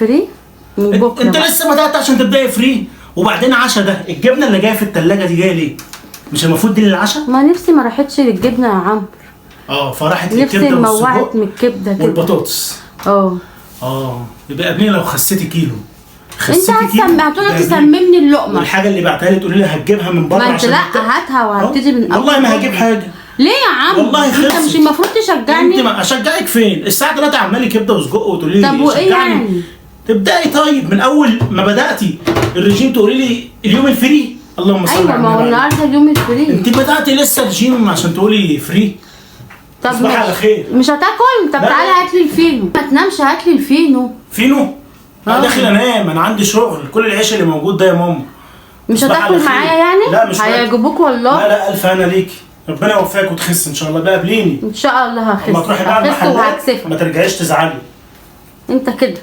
فري من بكره انت لسه بدات عشان تبداي فري. وبعدين عشا ده الجبنه اللي جايه في الثلاجه دي جايه ليه؟ مش المفروض دي للعشاء؟ ما نفسي ما راحتش للجبنه يا عمرو. فراحت نفسي للكبده موعت من الكبده كده والبطاطس. يبقى ابني لو خسيتي كيلو انت هتقعد تسممني اللقمه. والحاجه اللي بعتها لي تقولي لي هتجيبها من بره. ما انت لا هاتها وهبتدي من اول. والله ما هجيب حاجه. ليه يا عم؟ والله خلصت. انت مش المفروض تشجعني؟ انت ما اشجعك فين؟ الساعه 3 عمالي كبده وسجق وتقولي لي طب وايه شجعني. يعني؟ تبداي طيب من اول ما بداتي الرجيم تقولي لي اليوم الفري. اللهم صل على النبي. ايوه ما هو النهارده اليوم الفري. انت بداتي لسه رجيم عشان تقولي فري. طب تصبحي على خير. مش هتاكل؟ طب تعالى هات لي الفينو. ما تنامش هات لي الفينو. فينو؟ انا داخل انام، انا عندي شغل. كل العيش اللي موجود ده يا ماما. مش هتاكل معايا يعني؟ لا مش هيعجبوك والله. لا الف انا ليكي. ربنا يوفقك وتخس ان شاء الله. بقى قابليني ان شاء الله هخس. اما تروحي بقى هخس المحلات وهكسفك. ما ترجعيش تزعلي. انت كده